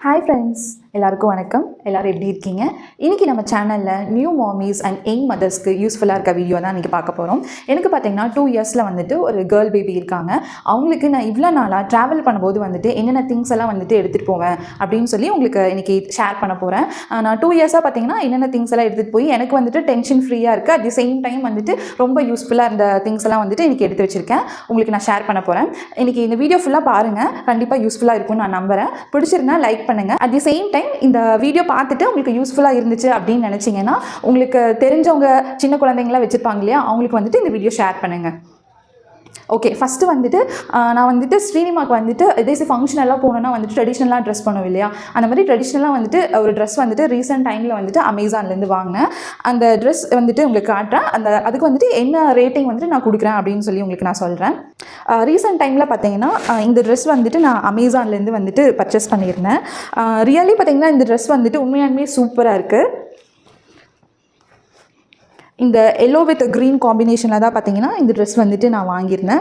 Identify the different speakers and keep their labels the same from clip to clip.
Speaker 1: Hi friends, எல்லாருக்கும் வணக்கம். எல்லாரும் எப்படி இருக்கீங்க? இன்னைக்கு நம்ம சேனல்ல நியூ மாமிஸ் அண்ட் யங் மதர்ஸ்க்கு யூஸ்ஃபுல்லாக இருக்க வீடியோ தான் இன்னைக்கு பார்க்க போகிறோம். எனக்கு பார்த்தீங்கன்னா 2 இயர்ஸில் வந்துட்டு ஒரு கேர்ள் பேபி இருக்காங்க. அவங்களுக்கு நான் இவ்வளோ நாளாக ட்ராவல் பண்ணும்போது வந்துட்டு என்னென்ன திங்ஸ் எல்லாம் வந்துட்டு எடுத்துகிட்டு போவேன் அப்படின்னு சொல்லி உங்களுக்கு இன்னைக்கு ஷேர் பண்ண போகிறேன். நான் 2 இயர்ஸாக பார்த்தீங்கன்னா என்னென்ன திங்ஸ் எல்லாம் எடுத்துகிட்டு போய் எனக்கு வந்துட்டு டென்ஷன் ஃப்ரீயாக இருக்குது, அட் தி சேம் டைம் வந்துட்டு ரொம்ப யூஸ்ஃபுல்லாக இருந்த திங்ஸ் எல்லாம் வந்துட்டு இன்னைக்கு எடுத்து வச்சிருக்கேன். உங்களுக்கு நான் ஷேர் பண்ண போகிறேன். இன்னைக்கு இந்த வீடியோ ஃபுல்லாக பாருங்கள், கண்டிப்பாக யூஸ்ஃபுல்லாக இருக்கும்னு நான் நம்புகிறேன். பிடிச்சிருந்தா லைக் பண்ணுங்கள். அட் தி சேம் டைம் இந்த வீடியோ பார்த்துட்டு உங்களுக்கு யூஸ்ஃபுல்லாக இருந்துச்சு அப்படின்னு நினச்சிங்கன்னா உங்களுக்கு தெரிஞ்சவங்க சின்ன குழந்தைங்களாம் வச்சுருப்பாங்க இல்லையா, அவங்களுக்கு வந்துட்டு இந்த வீடியோ ஷேர் பண்ணுங்கள். ஓகே, ஃபஸ்ட்டு வந்துட்டு நான் வந்துட்டு ஸ்ரீனிமாக்கு வந்துட்டு ஏதாச்சும் ஃபங்க்ஷனெல்லாம் போகணுன்னா வந்துட்டு ட்ரெடிஷ்னலாக ட்ரெஸ் பண்ணுவோம் இல்லையா, அந்த மாதிரி ட்ரெடிஷ்னலாக வந்துட்டு ஒரு ட்ரெஸ் வந்துட்டு ரீசெண்ட் டைமில் வந்துட்டு அமேசான்லேருந்து வாங்கினேன். அந்த ட்ரெஸ் வந்துட்டு உங்களுக்கு காட்டுறேன். அதுக்கு வந்துட்டு என்ன ரேட்டிங் வந்துட்டு நான் கொடுக்குறேன் அப்படின்னு சொல்லி உங்களுக்கு நான் சொல்கிறேன். ரீசெண்ட் டைமில் பார்த்தீங்கன்னா இந்த ட்ரெஸ் வந்துட்டு நான் அமேசான்லேருந்து வந்துட்டு பர்ச்சேஸ் பண்ணியிருந்தேன். ரியலி பார்த்தீங்கன்னா இந்த ட்ரெஸ் வந்துட்டு உண்மையாலுமே சூப்பராக இருக்குது. இந்த எல்லோ வித் க்ரீன் காம்பினேஷனில் தான் பார்த்தீங்கன்னா இந்த ட்ரெஸ் வந்துட்டு நான் வாங்கியிருந்தேன்.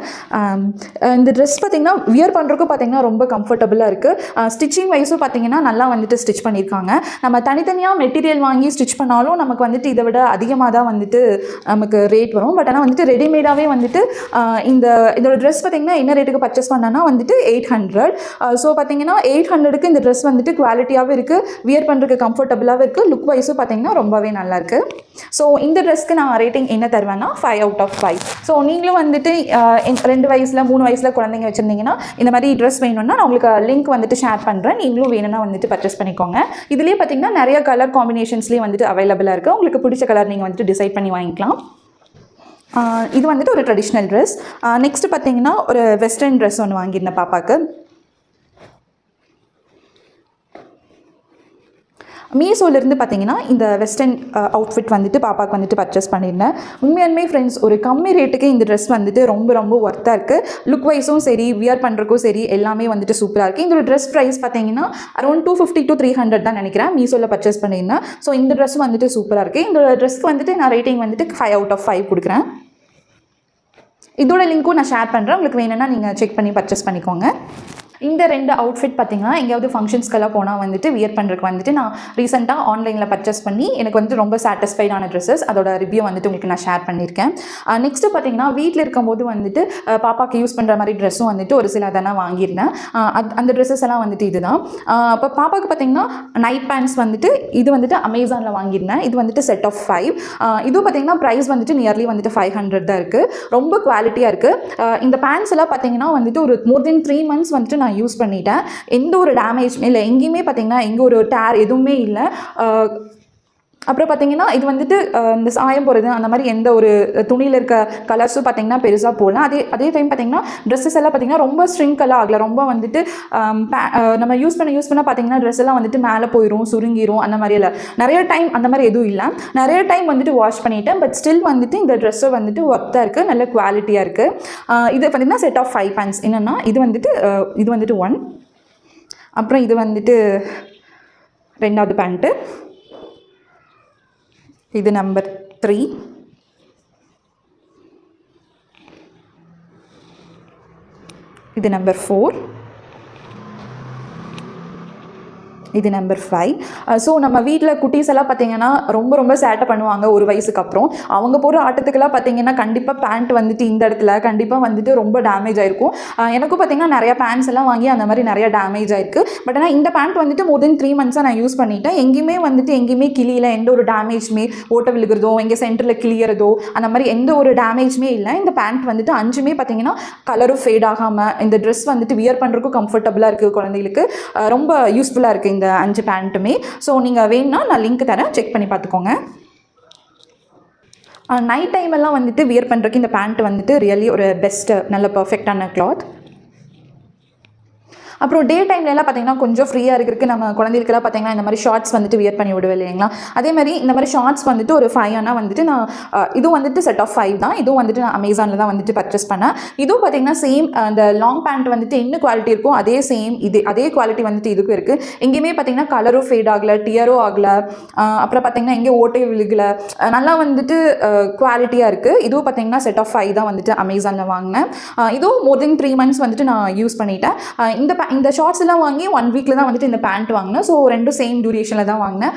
Speaker 1: இந்த ட்ரெஸ் பார்த்திங்கன்னா வியர் பண்ணுறதுக்கும் பார்த்திங்கன்னா ரொம்ப கம்ஃபர்டபுளாக இருக்குது. ஸ்டிச்சிங் வைஸும் பார்த்திங்கன்னா நல்லா வந்துட்டு ஸ்டிச் பண்ணியிருக்காங்க. நம்ம தனித்தனியாக மெட்டீரியல் வாங்கி ஸ்டிச் பண்ணாலும் நமக்கு வந்துட்டு இதை விட அதிகமாக தான் வந்துட்டு நமக்கு ரேட் வரும். பட் ஆனால் வந்துட்டு ரெடிமேடாகவே வந்துட்டு இதோட ட்ரெஸ் பார்த்திங்கன்னா என்ன ரேட்டுக்கு பர்ச்சேஸ் பண்ணேன்னா வந்துட்டு 800. ஸோ பார்த்திங்கன்னா 800க்கு இந்த ட்ரெஸ் வந்துட்டு குவாலிட்டியாகவும் இருக்குது, வியர் பண்ணுறதுக்கு கம்ஃபர்டபுளாகவும் இருக்குது, லுக் வைஸும் பார்த்திங்கன்னா ரொம்பவே நல்லாயிருக்கு. ஸோ இந்த ட்ரெஸ்க்கு நான் ரேட்டிங் என்ன தருவேன்னா 5 out of 5. ஸோ நீங்களும் வந்துட்டு 2 வயசில் 3 வயசில் குழந்தைங்க வச்சுருந்தீங்கன்னா இந்த மாதிரி ட்ரெஸ் வேணும்னா நான் உங்களுக்கு லிங்க் வந்துட்டு ஷேர் பண்ணுறேன். நீங்களும் வேணும்னா வந்துட்டு பர்ச்சேஸ் பண்ணிக்கோங்க. இதுலேயே பார்த்தீங்கன்னா நிறைய கலர் காம்பினேஷன்ஸ்லேயே வந்துட்டு அவைலபிளாக இருக்குது. உங்களுக்கு பிடிச்ச கலர் நீங்கள் வந்துட்டு டிசைட் பண்ணி வாங்கிக்கலாம். இது வந்துட்டு ஒரு ட்ரெடிஷ்னல் ட்ரெஸ். நெக்ஸ்ட்டு பார்த்தீங்கன்னா ஒரு வெஸ்டர்ன் ட்ரெஸ் ஒன்று வாங்கியிருந்தேன் பாப்பாவுக்கு. மீஷோலேருந்து பார்த்தீங்கன்னா இந்த வெஸ்டர்ன் அவுட்ஃபிட் வந்துட்டு பாப்பாவுக்கு வந்துட்டு பர்ச்சேஸ் பண்ணியிருந்தேன். உண்மையாலுமே ஃப்ரெண்ட்ஸ் ஒரு கம்மி ரேட்டுக்கு இந்த ட்ரெஸ் வந்துட்டு ரொம்ப ரொம்ப ஒர்த்தாக இருக்குது. லுக் வைஸும் சரி, வியர் பண்ணுறக்கும் சரி, எல்லாமே வந்துட்டு சூப்பராக இருக்குது. இந்த ட்ரெஸ் ப்ரைஸ் பார்த்தீங்கன்னா அரௌண்ட் 250 to 300 தான் நினைக்கிறேன். மீஷோவில் பர்ச்சேஸ் பண்ணியிருந்தேன். ஸோ இந்த ட்ரெஸ்ஸும் வந்துட்டு சூப்பராக இருக்குது. இந்த ட்ரெஸ்க்கு வந்துட்டு நான் ரேட்டிங் வந்துட்டு 5 out of 5 கொடுக்குறேன். இதோட லிங்க்கும் நான் ஷேர் பண்ணுறேன். உங்களுக்கு வேணும்னா நீங்கள் செக் பண்ணி பர்ச்சேஸ் பண்ணிக்கோங்க. இந்த 2 அவுட்ஃபிட் பார்த்திங்கன்னா எங்கேயாவது ஃபங்க்ஷன்ஸ்க்கெல்லாம் போனால் வந்துட்டு வியர் பண்ணுறதுக்கு வந்துட்டு நான் ரீசெண்டாக ஆன்லைனில் பர்ச்சேஸ் பண்ணி எனக்கு வந்துட்டு ரொம்ப சாட்டிஸ்ஃபைடான ட்ரெஸ்ஸஸ், அதோட ரிவ்யூ வந்துட்டு உங்களுக்கு நான் ஷேர் பண்ணியிருக்கேன். நெக்ஸ்ட்டு பார்த்திங்கன்னா வீட்டில் இருக்கும்போது வந்துட்டு பாப்பாவுக்கு யூஸ் பண்ணுற மாதிரி ட்ரெஸ்ஸும் வந்துட்டு ஒரு சில அதெல்லாம் வாங்கியிருந்தேன். அந்த ட்ரெஸ்ஸஸ் எல்லாம் வந்துட்டு இதுதான். இப்போ பாப்பாவுக்கு பார்த்திங்கன்னா நைட் பேண்ட்ஸ் வந்துட்டு இது வந்துட்டு அமேசானில் வாங்கியிருந்தேன். இது வந்துட்டு செட் ஆஃப் 5. இதுவும் பார்த்திங்கன்னா ப்ரைஸ் வந்துட்டு நியர்லி வந்துட்டு 500 தான் இருக்குது. ரொம்ப குவாலிட்டியாக இருக்குது. இந்த பேண்ட்ஸ் எல்லாம் பார்த்திங்கன்னா வந்துட்டு ஒரு மோர் தென் 3 months வந்துட்டு நான் யூஸ் பண்ணிட்டேன். எந்த ஒரு டேமேஜுமே இல்லை, எங்கேயுமே பார்த்தீங்கன்னா எங்கே ஒரு டேர் எதுவுமே இல்லை. அப்புறம் பார்த்தீங்கன்னா இது வந்துட்டு இந்த சாயம் போகிறது அந்த மாதிரி எந்த ஒரு துணியில் இருக்க கலர்ஸும் பார்த்தீங்கன்னா பெருசாக போகலாம். அதே டைம் பார்த்தீங்கன்னா ட்ரெஸ்ஸஸ் எல்லாம் பார்த்தீங்கன்னா ரொம்ப ஸ்ட்ரிங்கெல்லாம் ஆகலை. ரொம்ப வந்துட்டு நம்ம யூஸ் பண்ண பார்த்தீங்கன்னா ட்ரெஸ் எல்லாம் வந்துட்டு மேலே போயிடும், சுருங்கிரும், அந்த மாதிரி இல்லை. நிறைய டைம் அந்த மாதிரி எதுவும் இல்லை. நிறைய டைம் வந்துட்டு வாஷ் பண்ணிட்டேன். பட் ஸ்டில் வந்துட்டு இந்த ட்ரெஸ்ஸை வந்துட்டு ஒர்த்தாக இருக்குது, நல்ல குவாலிட்டியாக இருக்குது. இது பார்த்தீங்கன்னா செட் ஆஃப் 5 பேண்ட்ஸ். என்னென்னா இது வந்துட்டு 1, அப்புறம் இது வந்துட்டு 2வது பேண்ட்டு, இது நம்பர் 3, இது நம்பர் 4, இது நம்பர் 5. ஸோ நம்ம வீட்டில் குட்டீஸ் எல்லாம் பார்த்தீங்கன்னா ரொம்ப ரொம்ப சேட்டை பண்ணுவாங்க ஒரு வயசுக்கு அப்புறம். அவங்க போகிற ஆட்டத்துக்கெல்லாம் பார்த்தீங்கன்னா கண்டிப்பாக பேண்ட் வந்துட்டு இந்த இடத்துல கண்டிப்பாக வந்துட்டு ரொம்ப டேமேஜ் ஆகிருக்கும். எனக்கும் பார்த்தீங்கன்னா நிறையா பேண்ட்ஸ் எல்லாம் வாங்கி அந்த மாதிரி நிறையா டேமேஜ் ஆகிருக்கு. பட் ஆனால் இந்த பேண்ட் வந்துட்டு மோர் தென் 3 months நான் யூஸ் பண்ணிட்டேன். எங்கேயுமே கிளியில் எந்த ஒரு டேமேஜுமே, ஓட்ட விழுகிறதோ இங்கே சென்டரில் கிளியறதோ அந்த மாதிரி எந்த ஒரு டேமேஜுமே இல்லை. இந்த பேண்ட் வந்துட்டு 5மே பார்த்தீங்கன்னா கலரும் ஃபேட் ஆகாமல், இந்த ட்ரெஸ் வந்துட்டு வியர் பண்ணுறதுக்கும் கம்ஃபர்டபுளாக இருக்குது. குழந்தைகளுக்கு ரொம்ப யூஸ்ஃபுல்லாக இருக்குது இந்த 5 பேண்ட்டுமே. ஸோ நீங்கள் வேணும்னா நான் லிங்க் தரேன், செக் பண்ணி பார்த்துக்கோங்க. நைட் டைம் எல்லாம் வந்துட்டு வியர் பண்ணுறதுக்கு இந்த பேண்ட் வந்துட்டு ரியலி ஒரு பெஸ்ட்டு, நல்ல பர்ஃபெக்டான கிளாத். அப்புறம் டே டைம்லலாம் பார்த்தீங்கன்னா கொஞ்சம் ஃப்ரீயாக இருக்கிறதுக்கு நம்ம குழந்தைகளுக்கெல்லாம் பார்த்தீங்கன்னா இந்த மாதிரி ஷார்ட்ஸ் வந்துட்டு வியர் பண்ணி விடுவேன் இல்லைங்களா. அதே மாதிரி இந்த மாதிரி ஷார்ட்ஸ் வந்துட்டு ஒரு 5 ஆனால் வந்துட்டு நான் இதுவும் வந்துட்டு செட் ஆஃப் 5 தான். இதுவும் வந்துட்டு நான் அமேசானில் தான் வந்துட்டு பர்ச்சேஸ் பண்ணேன். இதுவும் பார்த்தீங்கன்னா சேம் அந்த லாங் பேண்ட் வந்துட்டு என்ன குவாலிட்டி இருக்கும் அதே குவாலிட்டி வந்துட்டு இதுக்கும் இருக்குது. எங்கேயுமே பார்த்தீங்கன்னா கலரும் ஃபேட் ஆகலை, டியரும் ஆகலை. அப்புறம் பார்த்தீங்கன்னா எங்கேயும் ஓட்டையும் விழுகலை, நல்லா வந்துட்டு குவாலிட்டியாக இருக்குது. இதுவும் பார்த்தீங்கன்னா செட் ஆஃப் 5 தான் வந்துட்டு அமேசானில் வாங்கினேன். இதுவும் மோர் தென் 3 months வந்துட்டு நான் யூஸ் பண்ணிட்டேன். இந்த இந்த ஷார்ட்ஸ் எல்லாம் வாங்கி 1 வீக்கில் தான் வந்துட்டு இந்த பேண்ட் வாங்கினேன். ஸோ ரெண்டும் சேம் டியூரேஷனில் தான் வாங்கினேன்.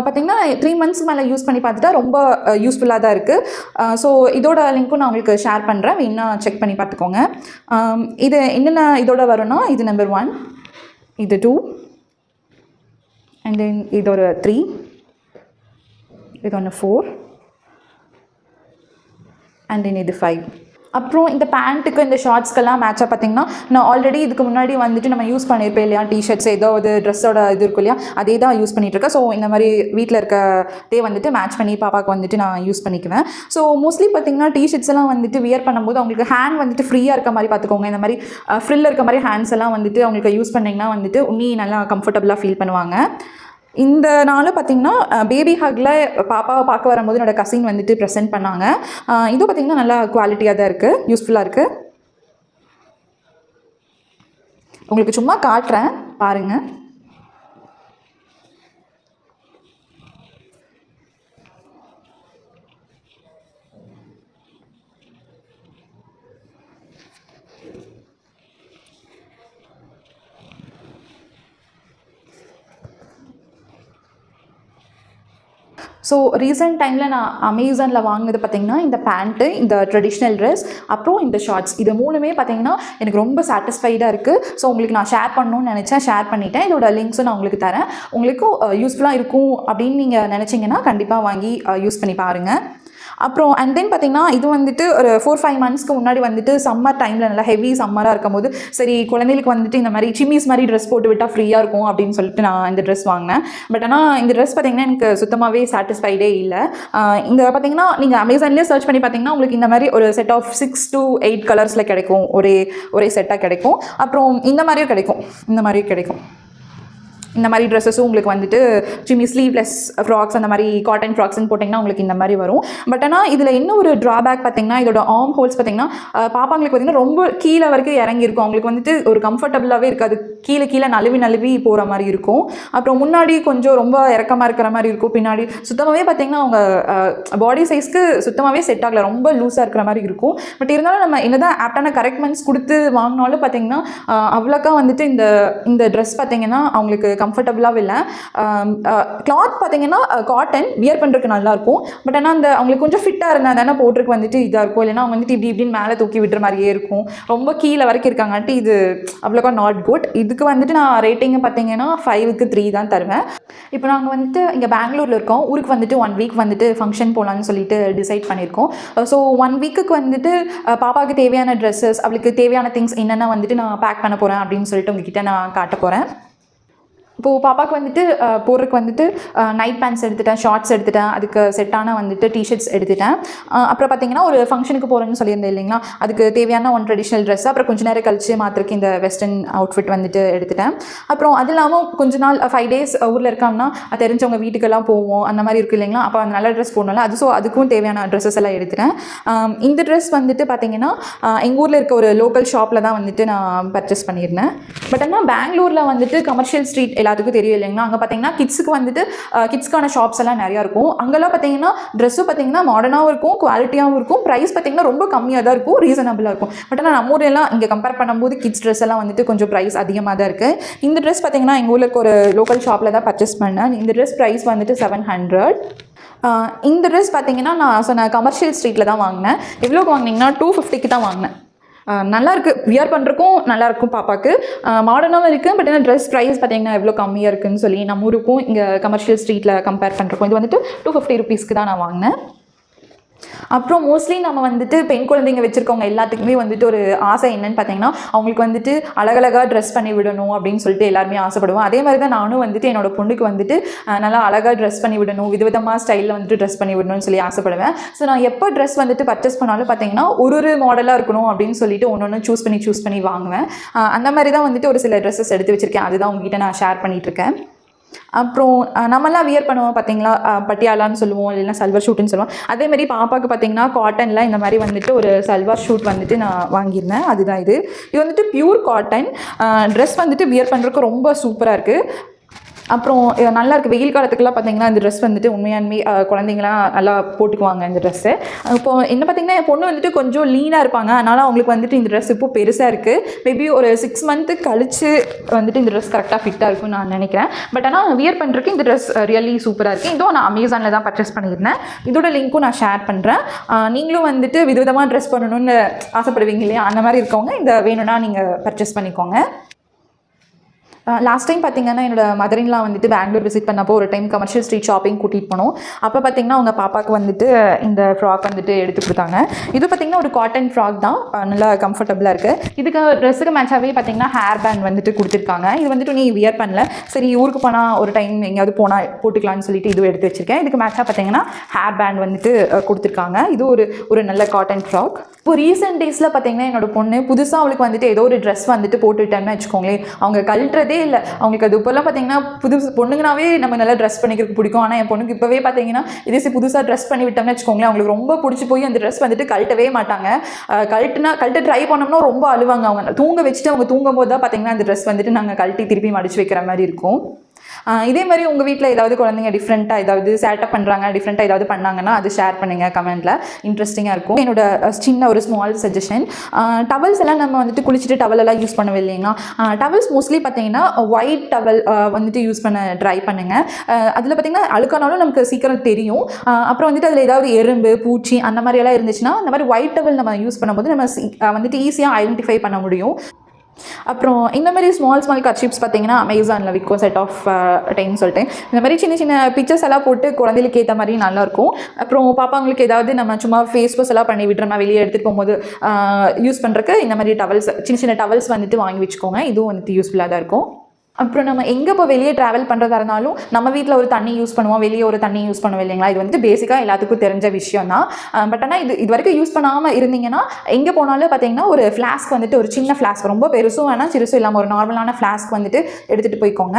Speaker 1: பார்த்தீங்கன்னா 3 மந்த்ஸ்க்கு மேலே யூஸ் பண்ணி பார்த்துட்டா ரொம்ப யூஸ்ஃபுல்லாக தான் இருக்குது. ஸோ இதோட லிங்க்கும் நான் உங்களுக்கு ஷேர் பண்ணுறேன், வேணா செக் பண்ணி பார்த்துக்கோங்க. இது என்னென்ன இதோட வரும்னா, இது நம்பர் 1, இது 2, அண்ட் தென் இது ஒரு 3, இது ஒன்று 4, அண்ட் தென் இது 5. அப்புறம் இந்த பேண்ட்டுக்கு இந்த ஷார்ட்ஸ்க்கெல்லாம் மேட்சாக பார்த்தீங்கன்னா, நான் ஆல்ரெடி இதுக்கு முன்னாடி வந்துட்டு நம்ம யூஸ் பண்ணியிருப்பேன் இல்லையா, டிஷர்ட்ஸ் ஏதாவது ட்ரெஸ்ஸோட இது இருக்கும் இல்லையா, அதே தான் யூஸ் பண்ணிகிட்ருக்கேன். ஸோ இந்த மாதிரி வீட்டில் இருக்கதே வந்துட்டு மேட்ச் பண்ணி பாப்பாவுக்கு வந்துட்டு நான் யூஸ் பண்ணிக்குவேன். ஸோ மோஸ்ட்லி பார்த்தீங்கன்னா டிஷர்ட்ஸ் எல்லாம் வந்துட்டு வியர் பண்ணும்போது அவங்களுக்கு ஹேண்ட் வந்துட்டு ஃப்ரீயாக இருக்க மாதிரி பார்த்துக்கோங்க. இந்த மாதிரி ஃப்ரில் இருக்க மாதிரி ஹேண்ட்ஸ் எல்லாம் வந்துட்டு அவங்களுக்கு யூஸ் பண்ணிங்கன்னா வந்துட்டு இன்னும் நல்லா கம்ஃபர்டபுளாக ஃபீல் பண்ணுவாங்க. இந்த நாள் பார்த்திங்கன்னா பேபி ஹக்கில் பாப்பாவை பார்க்க வரும்போது என்னோடய கசின் வந்துட்டு ப்ரெசென்ட் பண்ணாங்க. இதுவும் பார்த்திங்கன்னா நல்லா குவாலிட்டியாக தான் இருக்குது, யூஸ்ஃபுல்லாக இருக்குது. உங்களுக்கு சும்மா காட்டுறேன் பாருங்கள். ஸோ ரீசெண்ட் டைமில் நான் அமேசானில் வாங்கினது பார்த்திங்கன்னா இந்த பேண்ட்டு, இந்த ட்ரெடிஷ்னல் ட்ரெஸ், அப்புறம் இந்த ஷார்ட்ஸ், இது 3மே பார்த்திங்கன்னா எனக்கு ரொம்ப சாட்டிஸ்ஃபைடாக இருக்குது. ஸோ உங்களுக்கு நான் ஷேர் பண்ணணும்னு நினச்சேன், ஷேர் பண்ணிட்டேன். இதோட லிங்க்ஸும் நான் உங்களுக்கு தரேன். உங்களுக்கும் யூஸ்ஃபுல்லாக இருக்கும் அப்படின்னு நீங்கள் நினச்சிங்கன்னா கண்டிப்பாக வாங்கி யூஸ் பண்ணி பாருங்கள். அப்புறம் அண்ட் தென் பார்த்திங்கன்னா இது வந்துட்டு ஒரு 4-5 மந்த்ஸ்க்கு முன்னாடி வந்துட்டு சம்மர் டைமில் நல்லா ஹெவி சம்மராக இருக்கும் போது சரி குழந்தைகளுக்கு வந்துட்டு இந்த மாதிரி சிம்மிஸ் மாதிரி ட்ரெஸ் போட்டு விட்டால் ஃப்ரீயாக இருக்கும் அப்படின்னு சொல்லிட்டு நான் இந்த ட்ரெஸ் வாங்கினேன். பட் ஆனால் இந்த ட்ரெஸ் பார்த்திங்கன்னா எனக்கு சுத்தமாகவே சாட்டிஸ்ஃபைடே இல்லை. இந்த பார்த்திங்கன்னா நீங்கள் அமேசான்லேயே சர்ச் பண்ணி பார்த்திங்கன்னா உங்களுக்கு இந்த மாதிரி ஒரு செட் ஆஃப் 6 to 8 கலர்ஸில் கிடைக்கும், ஒரே செட்டாக கிடைக்கும். அப்புறம் இந்த மாதிரியும் கிடைக்கும். இந்த மாதிரி ட்ரெஸ்ஸஸும் உங்களுக்கு வந்துட்டு சிம்மி ஸ்லீவ்லெஸ் ஃப்ராக்ஸ், அந்த மாதிரி காட்டன் ஃப்ராக்ஸ்ன்னு போட்டிங்கன்னா உங்களுக்கு இந்த மாதிரி வரும். பட் ஆனால் இதில் என்ன ஒரு ட்ராபேக் பார்த்திங்கன்னா, இதோட ஆர்ம் ஹோல்ஸ் பார்த்திங்கன்னா பாப்பாங்களுக்கு பார்த்திங்கன்னா ரொம்ப கீழே வரைக்கும் இறங்கியிருக்கும். அவங்களுக்கு வந்துட்டு ஒரு கம்ஃபர்டபுளாகவே இருக்காது, கீழே நழுவி போகிற மாதிரி இருக்கும். அப்புறம் முன்னாடி கொஞ்சம் ரொம்ப இறக்கமாக இருக்கிற மாதிரி இருக்கும், பின்னாடி சுத்தமாகவே பார்த்திங்கன்னா அவங்க பாடி சைஸ்க்கு சுத்தமாகவே செட் ஆகலை, ரொம்ப லூஸாக இருக்கிற மாதிரி இருக்கும். பட் இருந்தாலும் நம்ம என்னதான் ஆப்டான கரெக்ட்மெண்ட்ஸ் கொடுத்து வாங்கினாலும் பார்த்திங்கன்னா அவ்வளோக்கா வந்துட்டு இந்த ட்ரெஸ் பார்த்திங்கன்னா அவங்களுக்கு கம்ஃபர்டபுளாகவே இல்லை. கிளாத் பார்த்திங்கன்னா காட்டன் வியர் பண்ணுறதுக்கு நல்லாயிருக்கும். பட் ஆனால் அந்த அவங்களுக்கு கொஞ்சம் ஃபிட்டாக இருந்தால் தானே போட்டிருக்கு வந்துட்டு இதாக இருக்கும். இல்லைனா அவங்க வந்துட்டு இப்படின்னு மேலே தூக்கி விடுற மாதிரியே இருக்கும், ரொம்ப கீழே வரைக்கும் இருக்காங்காட்டி இது அவ்வளோக்கா நாட் குட். இதுக்கு வந்துட்டு நான் ரேட்டிங்கை பார்த்திங்கன்னா 5க்கு 3 தான் தருவேன். இப்போ நாங்கள் வந்துட்டு இங்கே பெங்களூரில் இருக்கோம். ஊருக்கு வந்துட்டு 1 வீக் வந்துட்டு ஃபங்க்ஷன் போகலான்னு சொல்லிட்டு டிசைட் பண்ணியிருக்கோம். ஸோ 1 வீக்குக்கு வந்துட்டு பாப்பாவுக்கு தேவையான ட்ரெஸ்ஸஸ், அவளுக்கு தேவையான திங்ஸ் என்னென்ன வந்துட்டு நான் பேக் பண்ண போகிறேன் அப்படின்னு சொல்லிட்டு உங்ககிட்ட நான் காட்ட போகிறேன். இப்போது பாப்பாவுக்கு வந்துட்டு போடுறதுக்கு வந்துட்டு நைட் பேண்ட்ஸ் எடுத்துட்டேன், ஷார்ட்ஸ் எடுத்துட்டேன், அதுக்கு செட்டான வந்துட்டு டிஷர்ட்ஸ் எடுத்துட்டேன். அப்புறம் பார்த்திங்கன்னா ஒரு ஃபங்க்ஷனுக்கு போகிறேன்னு சொல்லியிருந்தேன் இல்லைங்களா, அதுக்கு தேவையான ஒன் ட்ரெடிஷ்னல் ட்ரெஸ், அப்புறம் கொஞ்சம் நேரம் கழிச்சு மாத்திரக்கு இந்த வெஸ்டர்ன் அவுட்ஃபிட் வந்துட்டு எடுத்துட்டேன். அப்புறம் அது இல்லாமல் கொஞ்ச நாள் 5 days ஊரில் இருக்காங்கன்னா தெரிஞ்சவங்க வீட்டுக்கெல்லாம் போவோம், அந்த மாதிரி இருக்குது இல்லைங்களா, அப்போ அந்த நல்ல ட்ரெஸ் போடணும்ல, அதுக்கும் தேவையான ட்ரெஸ்ஸஸ் எல்லாம் எடுத்துட்டேன். இந்த ட்ரெஸ் வந்துட்டு பார்த்திங்கன்னா எங்கள் ஊரில் இருக்க ஒரு லோக்கல் ஷாப்பில் தான் வந்துட்டு நான் பர்ச்சேஸ் பண்ணியிருந்தேன். பட் ஆனால் பெங்களூரில் வந்துட்டு கமர்ஷியல் ஸ்ட்ரீட் எல்லாத்துக்கும் தெரியும் இல்லைங்களா, அங்கே பார்த்தீங்கன்னா கிட்ஸுக்கு வந்துட்டு கிட்ஸ்க்கான ஷாப்ஸ் எல்லாம் நிறையா இருக்கும். அங்கெல்லாம் பார்த்தீங்கன்னா ட்ரெஸ்ஸும் பார்த்தீங்கன்னா மாடர்னாகவும் இருக்கும், குவாலிட்டியாகவும் இருக்கும், ப்ரைஸ் பார்த்தீங்கன்னா ரொம்ப கம்மியாக தான் இருக்கும், ரீசனபிளாக இருக்கும். பட் ஆனால் நம்ம ஊரெல்லாம் இங்கே கம்பேர் பண்ணும்போது கிட்ஸ் ட்ரெஸ் எல்லாம் வந்துட்டு கொஞ்சம் ப்ரைஸ் அதிகமாக தான் இருக்குது. இந்த ட்ரெஸ் பார்த்தீங்கன்னா எங்கள் ஊரில் இருக்க ஒரு லோக்கல் ஷாப்பில் தான் பர்ச்சேஸ் பண்ணேன். இந்த ட்ரெஸ் ப்ரைஸ் வந்துட்டு 700. இந்த ட்ரெஸ் பார்த்தீங்கன்னா நான் சொன்ன கமர்ஷியல் ஸ்ட்ரீட்டில் தான் வாங்கினேன். எவ்வளோக்கு வாங்கினீங்கன்னா 250க்கு தான் வாங்கினேன். நல்லாயிருக்கு, வியர் பண்ணுறக்கும் நல்லாயிருக்கும், பாப்பாவுக்கு மாடர்னாகவும் இருக்குது. பட் என்ன ட்ரெஸ் ப்ரைஸ் பார்த்தீங்கன்னா எவ்வளோ கம்மியாக இருக்குதுன்னு சொல்லி நம்ம ஊருக்கும் இங்கே கமர்ஷியல் ஸ்ட்ரீட்டில் கம்பேர் பண்ணுறக்கும் இது வந்துட்டு 250 rupeesக்கு தான் நான் வாங்கினேன். அப்புறம் மோஸ்ட்லி நம்ம வந்துட்டு பெண் குழந்தைங்க வச்சுருக்கவங்க எல்லாத்துக்குமே வந்துட்டு ஒரு ஆசை என்னன்னு பார்த்தீங்கன்னா அவங்களுக்கு வந்துட்டு அழகழகாக ட்ரெஸ் பண்ணி விடணும் அப்படின்னு சொல்லிட்டு எல்லாருமே ஆசைப்படுவோம். அதே மாதிரி தான் நானும் வந்துட்டு என்னோடய பொண்ணுக்கு வந்துட்டு நல்லா அழகாக ட்ரெஸ் பண்ணி விடணும், விதவிதமாக ஸ்டைலில் வந்துட்டு ட்ரெஸ் பண்ணி விடணும்னு சொல்லி ஆசைப்படுவேன். ஸோ நான் எப்போ ட்ரெஸ் வந்துட்டு பர்ச்சேஸ் பண்ணாலும் பார்த்தீங்கன்னா ஒரு மாடலாக இருக்கணும் அப்படின்னு சொல்லிட்டு ஒன்று சூஸ் பண்ணி வாங்குவேன். அந்த மாதிரி தான் வந்துட்டு ஒரு சில ட்ரெஸ்ஸஸ் எடுத்து வச்சுருக்கேன், அதுதான் உங்ககிட்ட நான் ஷேர் பண்ணிகிட்ருக்கேன். அப்புறம் நம்மலாம் வியர் பண்ணுவோம் பார்த்தீங்களா, பட்டியாலான்னு சொல்லுவோம், இல்லைன்னா சல்வார் ஷூட்டுன்னு சொல்லுவோம். அதேமாதிரி பாப்பாவுக்கு பார்த்தீங்கன்னா காட்டனில் இந்த மாதிரி வந்துட்டு ஒரு சல்வார் ஷூட் வந்துட்டு நான் வாங்கியிருந்தேன். அதுதான் இது வந்துட்டு பியூர் காட்டன் ட்ரெஸ் வந்துட்டு வியர் பண்ணுறதுக்கு ரொம்ப சூப்பராக இருக்குது. அப்புறம் நல்லா இருக்குது. வெயில் காலத்துக்குலாம் பார்த்தீங்கன்னா இந்த ட்ரெஸ் வந்துட்டு உண்மையாலுமே குழந்தைங்களாம் நல்லா போட்டுக்குவாங்க இந்த ட்ரெஸ்ஸு. இப்போ என்ன பார்த்தீங்கன்னா என் பொண்ணு வந்துட்டு கொஞ்சம் லீனாக இருப்பாங்க. அதனால் அவங்களுக்கு வந்துட்டு இந்த ட்ரெஸ் இப்போ பெருசாக இருக்குது. மேபி ஒரு 6 மந்த்து கழிச்சு வந்துட்டு இந்த ட்ரெஸ் கரெக்டாக ஃபிட்டாக இருக்கும்னு நான் நினைக்கிறேன். பட் ஆனால் வியர் பண்ணுறதுக்கு இந்த ட்ரெஸ் ரியலி சூப்பராக இருக்குது. இதுவும் நான் அமேசானில் தான் பர்ச்சேஸ் பண்ணியிருந்தேன். இதோட லிங்க்கும் நான் ஷேர் பண்ணுறேன். நீங்களும் வந்துட்டு விதவிதமாக ட்ரெஸ் பண்ணணும்னு ஆசைப்படுவீங்க இல்லையா, அந்த மாதிரி இருக்கவங்க இந்த வேணும்னா நீங்கள் பர்ச்சேஸ் பண்ணிக்கோங்க. லாஸ்ட் டைம் பார்த்தீங்கன்னா என்னோட மதரின்லாம் வந்துட்டு பெங்களூர் விசிட் பண்ணப்போ ஒரு டைம் கமர்ஷியல் ஸ்ட்ரீட் ஷாப்பிங் கூட்டிகிட்டு போனோம். அப்போ பார்த்தீங்கன்னா அவங்க பாப்பாவுக்கு வந்துட்டு இந்த ஃப்ராக் வந்துட்டு எடுத்து கொடுத்தாங்க. இது பார்த்தீங்கன்னா ஒரு காட்டன் ஃப்ராக் தான், நல்லா கம்ஃபர்டபுளாக இருக்குது. இதுக்கு ட்ரெஸ்ஸுக்கு மேட்சாகவே பார்த்தீங்கன்னா ஹேர் பேண்ட் வந்துட்டு கொடுத்துருக்காங்க. இது வந்துட்டு நீ வியர் பண்ணல, சரி ஊருக்கு போனால் ஒரு டைம் எங்கேயாவது போனால் போட்டுக்கலான்னு சொல்லிட்டு இது எடுத்து வச்சுருக்கேன். இதுக்கு மேட்சாக பார்த்தீங்கன்னா ஹேர் பேண்ட் வந்துட்டு கொடுத்துருக்காங்க. இது ஒரு நல்ல காட்டன் ஃப்ராக். இப்போ ரீசெண்ட் டேஸில் பார்த்தீங்கன்னா என்னோட பொண்ணு புதுசாக அவளுக்கு வந்துட்டு ஏதோ ஒரு ட்ரெஸ் வந்துட்டு போட்டுவிட்டேன்னு வச்சுக்கோங்களேன், அவங்க கழட்டுறதே இல்லை. அவங்களுக்கு அது இப்போல்லாம் பார்த்தீங்கன்னா பொண்ணுங்கனாவே நம்ம நல்லா ட்ரெஸ் பண்ணிக்கிறதுக்கு பிடிக்கும். ஆனால் என் பொண்ணுக்கு இப்போவே பார்த்தீங்கன்னா இதே புதுசாக ட்ரெஸ் பண்ணி விட்டோம்னு வச்சுக்கோங்களேன், அவங்களுக்கு ரொம்ப பிடிச்சி போய் அந்த ட்ரெஸ் வந்துட்டு கழட்டவே மாட்டாங்க. கழட்ட ட்ரை பண்ணோம்னா ரொம்ப அழுவாங்க. அவங்க தூங்க வச்சுட்டு அவங்க தூங்கும் போது தான் பார்த்தீங்கன்னா அந்த ட்ரெஸ் வந்துட்டு நாங்கள் கழட்டி திருப்பி மடிச்சு வைக்கிற மாதிரி இருக்கும். இதே மாதிரி உங்கள் வீட்டில் ஏதாவது குழந்தைங்க டிஃப்ரெண்ட்டாக ஏதாவது சேட்டப் பண்ணுறாங்க, டிஃப்ரெண்ட்டாக ஏதாவது பண்ணாங்கன்னா அது ஷேர் பண்ணுங்கள் கமெண்ட்டில், இன்ட்ரெஸ்டிங்காக இருக்கும். என்னோட சின்ன ஒரு ஸ்மால் சஜஷன், டவல்ஸ் எல்லாம் நம்ம வந்துட்டு குளிச்சுட்டு டவல் எல்லாம் யூஸ் பண்ணவே இல்லைங்களா, டவல்ஸ் மோஸ்ட்லி பார்த்தீங்கன்னா ஒயிட் டவல் வந்துட்டு யூஸ் பண்ண ட்ரை பண்ணுங்கள். அதில் பார்த்தீங்கன்னா அழுக்கானாலும் நமக்கு சீக்கிரம் தெரியும். அப்புறம் வந்துட்டு அதில் ஏதாவது எறும்பு பூச்சி அந்த மாதிரியெல்லாம் இருந்துச்சுன்னா அந்த மாதிரி ஒயிட் டவல் நம்ம யூஸ் பண்ணும்போது நம்ம வந்துட்டு ஈஸியாக ஐடென்டிஃபை பண்ண முடியும். அப்புறம் இந்த மாதிரி ஸ்மால் கர்ச்சீப்ஸ் பார்த்தீங்கன்னா அமேசானில் விற்கும், செட் ஆஃப் டைம்னு சொல்லிட்டு இந்த மாதிரி சின்ன சின்ன பிக்சர்ஸ் எல்லாம் போட்டு குழந்தைகளுக்கு ஏற்ற மாதிரி நல்லாயிருக்கும். அப்புறம் பாப்பாங்களுக்கு ஏதாவது நம்ம சும்மா ஃபேஸ் வாஷ் எல்லாம் பண்ணி விட்டுறோமா வெளியே எடுத்துகிட்டு போகும்போது யூஸ் பண்ணுறதுக்கு இந்த மாதிரி டவல்ஸ், சின்ன சின்ன டவல்ஸ் வந்துட்டு வாங்கி வச்சுக்கோங்க. இதுவும் வந்துட்டு யூஸ்ஃபுல்லாக தான் இருக்கும். அப்புறம் நம்ம எங்கே இப்போ வெளியே ட்ராவல் பண்ணுறதா இருந்தாலும் நம்ம வீட்டில் ஒரு தண்ணி யூஸ் பண்ணுவோம், வெளியே ஒரு தண்ணி யூஸ் பண்ணுவோம் இல்லைங்களா, இது வந்து பேசிக்காக எல்லாத்துக்கும் தெரிஞ்ச விஷயம் தான். பட் ஆனால் இது வரைக்கும் யூஸ் பண்ணாமல் இருந்தீங்கன்னா எங்கே போனாலும் பார்த்தீங்கன்னா ஒரு ஃப்ளாஸ்க் வந்துட்டு, ஒரு சின்ன ஃப்ளாஸ்க், ரொம்ப பெருசும் வேணால் சிறுசும் இல்லாமல் ஒரு நார்மலான ஃப்ளாஸ்க் வந்துட்டு எடுத்துகிட்டு போய்க்கோங்க.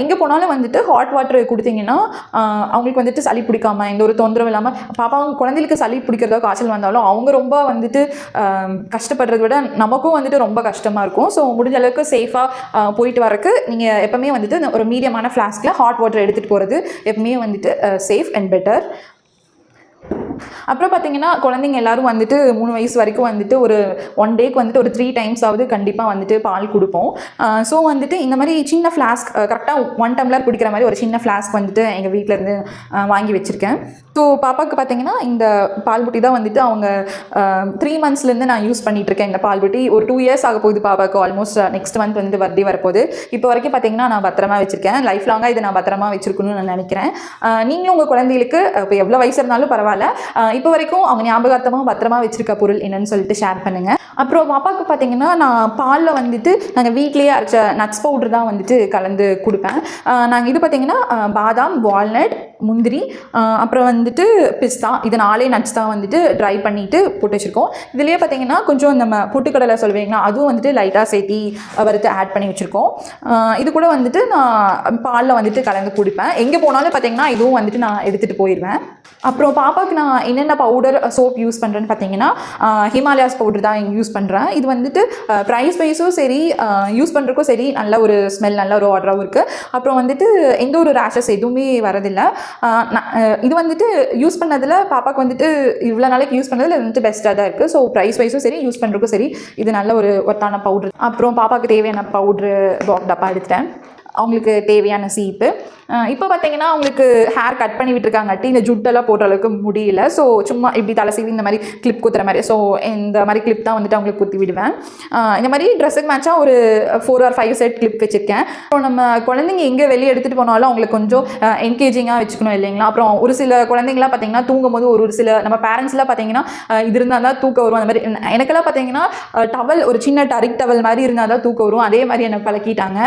Speaker 1: எங்கே போனாலும் வந்துட்டு ஹாட் வாட்டர் கொடுத்தீங்கன்னா அவங்களுக்கு வந்துட்டு சளி பிடிக்காமல் எந்த ஒரு தொந்தரவும் இல்லாமல், பாப்பாவும் குழந்தைகளுக்கு சளி பிடிக்கிறதோ காய்ச்சல் வந்தாலும் அவங்க ரொம்ப வந்துட்டு கஷ்டப்படுறத விட நமக்கும் வந்துட்டு ரொம்ப கஷ்டமாக இருக்கும். ஸோ முடிஞ்ச அளவுக்கு சேஃபாக போயிட்டு வரக்கு நீங்கள் எப்பவுமே வந்துட்டு ஒரு மீடியமான ஃப்ளாஸ்கில் ஹாட் வாட்டர் எடுத்துகிட்டு போகிறது எப்பவுமே வந்துட்டு சேஃப் அண்ட் பெட்டர். அப்புறம் பார்த்தீங்கன்னா குழந்தைங்க எல்லாரும் வந்துட்டு 3 வயசு வரைக்கும் வந்துட்டு ஒரு 1 டேக்கு வந்துட்டு ஒரு 3 டைம்ஸ் ஆகுது கண்டிப்பாக வந்துட்டு பால் கொடுப்போம். ஸோ வந்துட்டு இந்த மாதிரி சின்ன ஃப்ளாஸ்க் கரெக்டாக 1 டம்ளர் குடிக்கிற மாதிரி ஒரு சின்ன ஃப்ளாஸ்க் வந்துட்டு எங்கள் வீட்டிலேருந்து வாங்கி வச்சுருக்கேன். ஸோ பாப்பாவுக்கு பார்த்தீங்கன்னா இந்த பால் புட்டி தான் வந்துட்டு அவங்க 3 மந்த்ஸ்லேருந்து நான் யூஸ் பண்ணிகிட்ருக்கேன். இந்த பால் புட்டி ஒரு 2 இயர்ஸ் ஆக போகுது பாப்பாவுக்கு. ஆல்மோஸ்ட் நெக்ஸ்ட் மந்த் வந்து பர்த்டே வரப்போகுது. இப்போ வரைக்கும் பார்த்தீங்கன்னா நான் பத்திரமா வச்சுருக்கேன். லைஃப் லாங்காக இதை நான் பத்திரமா வச்சுருக்கணும்னு நான் நினைக்கிறேன். நீங்களும் உங்கள் குழந்தைகளுக்கு இப்போ எவ்வளோ வயசு இருந்தாலும் பரவாயில்ல, இப்போ வரைக்கும் அவங்க ஞாபகார்த்தமாக பத்திரமா வச்சுருக்க பொருள் என்னன்னு சொல்லிட்டு ஷேர் பண்ணுங்கள். அப்புறம் பாப்பாவுக்கு பார்த்தீங்கன்னா நான் பாலில் வந்துட்டு நாங்கள் வீட்லேயே அரைச்ச நட்ஸ் பவுடர் தான் வந்துட்டு கலந்து கொடுப்பேன். நாங்கள் இது பார்த்தீங்கன்னா பாதாம், வால்நட், முந்திரி, அப்புறம் வந்துட்டு பிஸ்தா, இது 4 நட்ஸ் தான் வந்துட்டு ட்ரை பண்ணிவிட்டு போட்டு வச்சுருக்கோம். இதுலேயே பார்த்தீங்கன்னா கொஞ்சம் நம்ம பொட்டுக்கடலை சொல்லுவீங்களா, அதுவும் வந்துட்டு லைட்டாக சேர்த்தி வறுத்து ஆட் பண்ணி வச்சுருக்கோம். இது கூட வந்துட்டு நான் பாலில் வந்துட்டு கலந்து குடிப்பேன். எங்கே போனாலும் பார்த்தீங்கன்னா இதுவும் வந்துட்டு நான் எடுத்துகிட்டு போயிடுவேன். அப்புறம் பாப்பாவுக்கு நான் என்னென்ன பவுடர் சோப் யூஸ் பண்ணுறேன்னு பார்த்தீங்கன்னா ஹிமாலயாஸ் பவுடர் தான் யூஸ் பண்ணுறேன். இது வந்துட்டு ப்ரைஸ் வைஸும் சரி, யூஸ் பண்ணுறதுக்கும் சரி, நல்ல ஒரு ஸ்மெல், நல்ல ஒரு ஆர்டராகவும் இருக்குது. அப்புறம் வந்துட்டு எந்த ஒரு ரேஷஸ் எதுவுமே வரதில்லை. இது வந்துட்டு யூஸ் பண்ணதில் பாப்பாவுக்கு வந்துட்டு இவ்வளோ நாளைக்கு யூஸ் பண்ணதில் வந்துட்டு பெஸ்ட்டாக தான் இருக்குது. ஸோ ப்ரைஸ் வைஸும் சரி, யூஸ் பண்ணுறதுக்கும் சரி, இது நல்ல ஒரு ஒர்த்தான பவுட்ரு. அப்புறம் பாப்பாவுக்கு தேவையான பவுட்ரு டப்பா எடுத்துட்டேன். அவங்களுக்கு தேவையான சீப்பு. இப்போ பார்த்தீங்கன்னா அவங்களுக்கு ஹேர் கட் பண்ணி விட்டுருக்காங்கட்டி இந்த ஜுட்டெல்லாம் போடுற அளவுக்கு முடியல. ஸோ சும்மா இப்படி தலை சீவி இந்த மாதிரி கிளிப் குத்துற மாதிரி, ஸோ இந்த மாதிரி கிளிப் தான் வந்துட்டு அவங்களுக்கு குத்தி விடுவேன். இந்த மாதிரி ட்ரெஸ்ஸுக்கு மேட்சாக ஒரு 4 or 5 செட் கிளிப் வச்சுருக்கேன். அப்புறம் நம்ம குழந்தைங்க எங்கே வெளியே எடுத்துகிட்டு போனாலும் அவங்களுக்கு கொஞ்சம் என்கேஜிங்காக வச்சுக்கணும் இல்லைங்களா. அப்புறம் ஒரு சில குழந்தைங்களாம் பார்த்தீங்கன்னா தூங்கும் போது ஒரு சில நம்ம பேரண்ட்ஸ்லாம் பார்த்தீங்கன்னா இது இருந்தால் தான் தூக்கம் வரும். அந்த மாதிரி எனக்கெல்லாம் பார்த்தீங்கன்னா டவல், ஒரு சின்ன டரிக் டவல் மாதிரி இருந்தால் தான் தூக்கம் வரும். அதே மாதிரி எனக்கு பழக்கிட்டாங்க.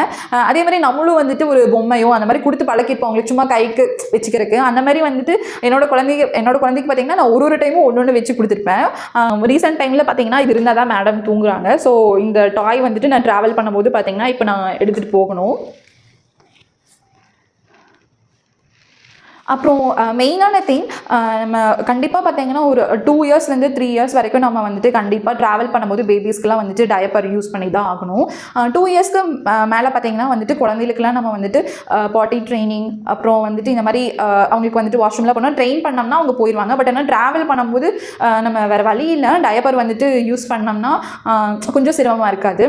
Speaker 1: அதே மாதிரி நம்மளும் வந்துட்டு ஒரு பொம்மையோ அந்த மாதிரி கொடுத்து பழக்கிப்போம் அவங்களுக்கு சும்மா கைக்கு வச்சுக்கிறதுக்கு. அந்த மாதிரி வந்துட்டு என்னோட குழந்தைக்கு பார்த்தீங்கன்னா நான் ஒரு டைமும் ஒன்று வச்சு கொடுத்துருப்பேன். ரீசெண்ட் டைமில் பார்த்தீங்கன்னா இது இருந்தால் தான் மேடம் தூங்குறாங்க. ஸோ இந்த டாய் வந்துட்டு நான் ட்ராவல் பண்ணும்போது பார்த்தீங்கன்னா இப்போ நான் எடுத்துகிட்டு போகணும். அப்புறம் மெயினான திங் நம்ம கண்டிப்பாக பார்த்தீங்கன்னா ஒரு 2 இயர்ஸ்லேருந்து 3 இயர்ஸ் வரைக்கும் நம்ம வந்துட்டு கண்டிப்பாக ட்ராவல் பண்ணும்போது பேபிஸ்க்குலாம் வந்துட்டு டயப்பர் யூஸ் பண்ணி தான் ஆகணும். 2 இயர்ஸ்க்கு மேலே பார்த்தீங்கன்னா வந்துட்டு குழந்தைகளுக்குலாம் நம்ம வந்துட்டு பாட்டி ட்ரைனிங் அப்புறம் வந்துட்டு இந்த மாதிரி அவங்களுக்கு வந்துட்டு வாஷ்ரூம்லாம் போனால் ட்ரெயின் பண்ணோம்னா அவங்க போயிடுவாங்க. பட் ஆனால் ட்ராவல் பண்ணும்போது நம்ம வேறு வழி இல்லை, டயப்பர் வந்துட்டு யூஸ் பண்ணோம்னா கொஞ்சம் சிரமமாக இருக்காது.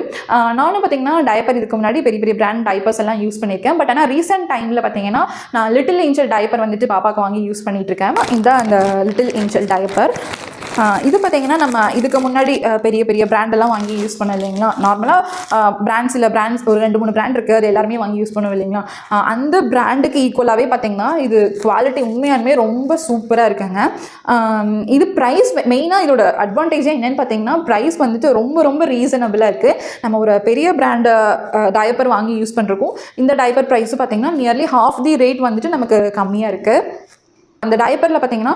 Speaker 1: நானும் பார்த்தீங்கன்னா டயப்பர் இதுக்கு முன்னாடி பெரிய பெரிய பிராண்ட் டைப்பர்ஸ் எல்லாம் யூஸ் பண்ணியிருக்கேன். பட் ஆனால் ரீசெண்ட் டைமில் பார்த்தீங்கன்னா நான் லிட்டில் ஏஞ்சல் டயப்பர் வந்துட்டு பாப்பாவுக்கு வாங்கி யூஸ் பண்ணிட்டு இருக்கேன். இதுதான் அந்த லிட்டில் ஏஞ்சல் டயப்பர். இது பார்த்தீங்கன்னா நம்ம இதுக்கு முன்னாடி பெரிய பெரிய பிராண்டெல்லாம் வாங்கி யூஸ் பண்ண இல்லைங்களா. நார்மலாக சில பிராண்ட்ஸ் ஒரு 2-3 பிராண்ட் இருக்குது, அது எல்லாருமே வாங்கி யூஸ் பண்ணுவோம் இல்லைங்களா. அந்த பிராண்டுக்கு ஈக்குவலாகவே பார்த்தீங்கன்னா இது குவாலிட்டி உண்மையாலுமே ரொம்ப சூப்பராக இருக்குங்க. இது ப்ரைஸ் மெயினாக இதோட அட்வான்டேஜே என்னென்னு பார்த்தீங்கன்னா ப்ரைஸ் வந்துட்டு ரொம்ப ரொம்ப ரீசனபிளாக இருக்குது. நம்ம ஒரு பெரிய பிராண்டு டயப்பர் வாங்கி யூஸ் பண்ணுறக்கும் இந்த டயப்பர் ப்ரைஸு பார்த்தீங்கன்னா நியர்லி half தி ரேட் வந்துட்டு நமக்கு கம்மியாக இருக்குது. அந்த டயப்பரில் பார்த்தீங்கன்னா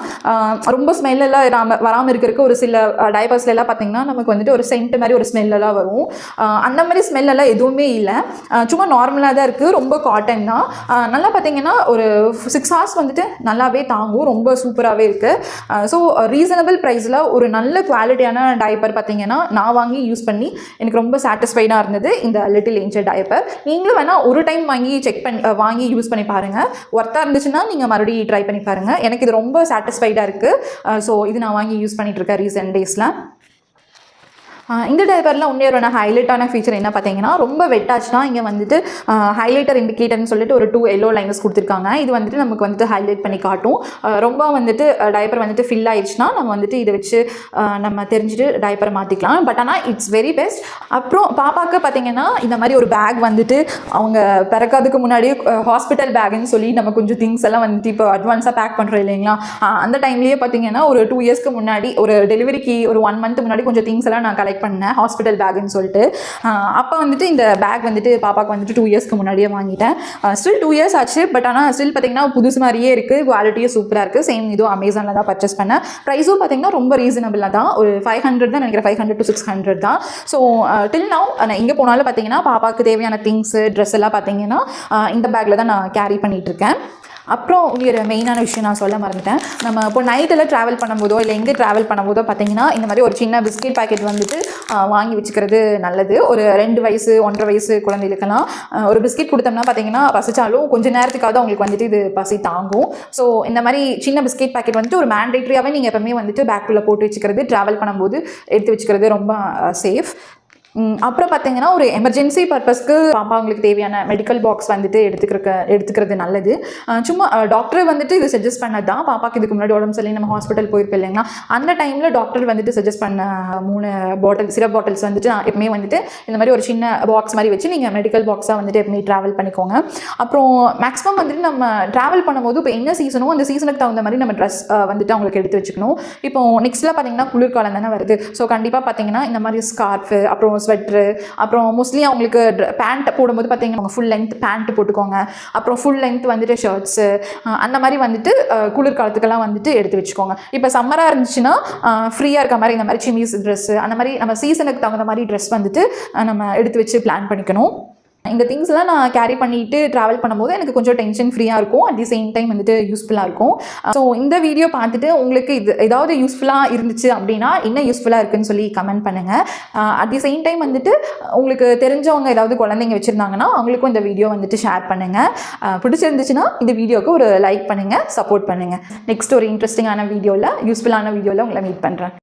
Speaker 1: ரொம்ப ஸ்மெல்லாம் வராமல் இருக்கிறதுக்கு ஒரு சில டயப்பர்ஸ்லாம் பார்த்தீங்கன்னா நமக்கு வந்துட்டு ஒரு சென்ட் மாதிரி ஒரு ஸ்மெல்லாம் வரும். அந்த மாதிரி ஸ்மெல்லாம் எதுவுமே இல்லை, சும்மா நார்மலாக தான் இருக்குது. ரொம்ப காட்டன் தான். நல்லா பார்த்தீங்கன்னா ஒரு 6 hours வந்துட்டு நல்லாவே தாங்கும். ரொம்ப சூப்பராகவே இருக்குது. ஸோ ரீசனபிள் ப்ரைஸில் ஒரு நல்ல குவாலிட்டியான டயப்பர் பார்த்தீங்கன்னா நான் வாங்கி யூஸ் பண்ணி எனக்கு ரொம்ப சாட்டிஸ்ஃபைடாக இருந்தது இந்த லிட்டில் ஏஞ்சல் டயப்பர். நீங்களும் வேணால் ஒரு டைம் வாங்கி யூஸ் பண்ணி பாருங்கள். ஒர்த்தாக இருந்துச்சுன்னா நீங்கள் மறுபடியும் ட்ரை பண்ணி பாருங்கள். எனக்கு இது ரொம்ப சாட்டிஸ்ஃபைடாக இருக்குது. ஸோ இது நான் வாங்கி யூஸ் பண்ணிகிட்டு இருக்கேன் ரீசெண்ட் டேஸில். இந்த டயப்பரில் இன்னொரு ஹைலைட்டான ஃபீச்சர் என்ன பார்த்தீங்கன்னா ரொம்ப வெட்டாச்சுன்னா இங்கே வந்துட்டு ஹைலைட்டர் இண்டிகேட்டர்னு சொல்லிட்டு ஒரு 2 yellow லைன்ஸ் கொடுத்துருக்காங்க. இது வந்துட்டு நமக்கு வந்துட்டு ஹைலைட் பண்ணி காட்டும். ரொம்ப வந்துட்டு டயப்பர் வந்துட்டு ஃபில் ஆயிடுச்சுன்னா நம்ம வந்துட்டு இதை வச்சு நம்ம தெரிஞ்சுட்டு டயப்பரை மாற்றிக்கலாம். பட் ஆனால் இட்ஸ் வெரி பெஸ்ட். அப்புறம் பாப்பாவுக்கு பார்த்தீங்கன்னா இந்த மாதிரி ஒரு பேக் வந்துட்டு அவங்க பிறக்காதுக்கு முன்னாடி ஹாஸ்பிட்டல் பேக்குன்னு சொல்லி நம்ம கொஞ்சம் திங்ஸ் எல்லாம் வந்துட்டு இப்போ அட்வான்ஸாக பேக் பண்ணுறோம் இல்லைங்களா. அந்த டைம்லேயே பார்த்தீங்கன்னா ஒரு 2 இயர்ஸ்க்கு முன்னாடி ஒரு டெலிவரிக்கு ஒரு 1 month முன்னாடி கொஞ்சம் திங்ஸ் எல்லாம் நான் கலெக்ட் பண்ணேன் ஹாஸ்பிட்டல் பேக்குன்னு சொல்லிட்டு. அப்போ வந்துட்டு இந்த பேக் வந்துட்டு பாப்பாவுக்கு வந்துட்டு 2 இயர்ஸ்க்கு முன்னாடியே வாங்கிட்டேன். ஸ்டில் 2 இயர்ஸ் ஆச்சு. பட் ஆனால் ஸ்டில் பார்த்தீங்கன்னா புதுசு மாதிரியே இருக்குது, குவாலிட்டியும் சூப்பராக இருக்குது. சேம் இதுவும் அமேசானில் தான் பர்ச்சேஸ் பண்ணேன். ப்ரைஸும் பார்த்தீங்கன்னா ரொம்ப ரீசனபிளாக தான், ஒரு 500 தான் நினைக்கிறேன், 500 to 600 தான். ஸோ டில் நவ் நான் எங்கே போனாலும் பார்த்தீங்கன்னா பாப்பாவுக்கு தேவையான திங்ஸு ட்ரெஸ் எல்லாம் பார்த்தீங்கன்னா இந்த பேக்கில் தான் நான் கேரி பண்ணிகிட்ருக்கேன். அப்புறம் ஒரு மெயினான விஷயம் நான் சொல்ல மறந்துட்டேன். நம்ம இப்போ நைட்டெல்லாம் ட்ராவல் பண்ணும்போதோ இல்லை எங்கே ட்ராவல் பண்ணும்போதோ பார்த்தீங்கன்னா இந்த மாதிரி ஒரு சின்ன பிஸ்கெட் பாக்கெட் வந்துட்டு வாங்கி வச்சுக்கிறது நல்லது. ஒரு 2 வயசு 1.5 வயசு குழந்தைகளுக்கெல்லாம் ஒரு பிஸ்கெட் கொடுத்தோம்னா பார்த்தீங்கன்னா பசிச்சாலும் கொஞ்சம் நேரத்துக்காக அவங்களுக்கு வந்துட்டு இது பசி தாங்கும். ஸோ இந்த மாதிரி சின்ன பிஸ்கெட் பாக்கெட் வந்துட்டு ஒரு மேண்டேட்ரியாகவே நீங்கள் எப்பவுமே வந்துட்டு பேக்குள்ளே போட்டு வச்சுக்கிறது, ட்ராவல் பண்ணும்போது எடுத்து வச்சுக்கிறது ரொம்ப சேஃப். அப்புறம் பார்த்தீங்கன்னா ஒரு எமர்ஜென்சி பர்பஸ்க்கு பாப்பா அவங்களுக்கு தேவையான மெடிக்கல் பாக்ஸ் வந்துட்டு எடுத்துக்கிறது நல்லது. சும்மா டாக்டர் வந்துட்டு இது சஜஸ்ட் பண்ணது தான். பாப்பாக்கு இதுக்கு முன்னாடி உடம்பு சொல்லி நம்ம ஹாஸ்பிட்டல் போயிருப்போம் இல்லைங்களா, அந்த டைமில் டாக்டர் வந்துட்டு சஜஸ்ட் பண்ண 3 சிரப் பாட்டில்ஸ் வந்துட்டு எப்பவுமே வந்துட்டு இந்த மாதிரி ஒரு சின்ன பாக்ஸ் மாதிரி வச்சு நீங்கள் மெடிக்கல் பாக்ஸாக வந்துட்டு எப்பவுமே ட்ராவல் பண்ணிக்கோங்க. அப்புறம் மேக்ஸிமம் வந்துட்டு நம்ம ட்ராவல் பண்ணும்போது இப்போ என்ன சீசனோ அந்த சீசனுக்கு தகுந்த மாதிரி நம்ம ட்ரெஸ் வந்துட்டு அவங்களுக்கு எடுத்து வச்சுக்கணும். இப்போ நெக்ஸ்ட்டில் பார்த்தீங்கன்னா குளிர்காலம் தானே வருது. ஸோ கண்டிப்பாக பார்த்தீங்கன்னா இந்த மாதிரி ஸ்கார்ஃபு அப்புறம் ஸ்வெட்ரு அப்புறம் மோஸ்ட்லி அவங்களுக்கு பேண்ட் போடும்போது பார்த்தீங்கன்னா ஃபுல் லென்த் பேண்ட் போட்டுக்கோங்க. அப்புறம் ஃபுல் லென்த் வந்துட்டு ஷர்ட்ஸு அந்த மாதிரி வந்துட்டு குளிர்காலத்துக்கெல்லாம் வந்துட்டு எடுத்து வச்சுக்கோங்க. இப்போ சம்மராக இருந்துச்சுன்னா ஃப்ரீயாக இருக்க மாதிரி இந்த மாதிரி சிமிஸ் ட்ரெஸ்ஸு அந்த மாதிரி நம்ம சீசனுக்கு தகுந்த மாதிரி ட்ரெஸ் வந்துட்டு நம்ம எடுத்து வச்சு பிளான் பண்ணிக்கணும். இந்த திங்ஸ்லாம் நான் கேரி பண்ணிட்டு ட்ராவல் பண்ணும்போது எனக்கு கொஞ்சம் டென்ஷன் ஃப்ரீயாக இருக்கும், அட் தி சேம் டைம் வந்துட்டு யூஸ்ஃபுல்லாக இருக்கும். ஸோ இந்த வீடியோ பார்த்துட்டு உங்களுக்கு இது ஏதாவது யூஸ்ஃபுல்லாக இருந்துச்சு அப்படின்னா என்ன யூஸ்ஃபுல்லாக இருக்குன்னு சொல்லி கமெண்ட் பண்ணுங்கள். அட் தி சேம் டைம் வந்துட்டு உங்களுக்கு தெரிஞ்சவங்க ஏதாவது குழந்தைங்க வச்சுருந்தாங்கன்னா அவங்களுக்கும் இந்த வீடியோ வந்துட்டு ஷேர் பண்ணுங்கள். பிடிச்சிருந்துச்சுன்னா இந்த வீடியோவுக்கு ஒரு லைக் பண்ணுங்கள், சப்போர்ட் பண்ணுங்கள். நெக்ஸ்ட் ஒரு இன்ட்ரெஸ்டிங்கான வீடியோவில் யூஸ்ஃபுல்லான வீடியோவில் உங்களை மீட் பண்ணுறேன்.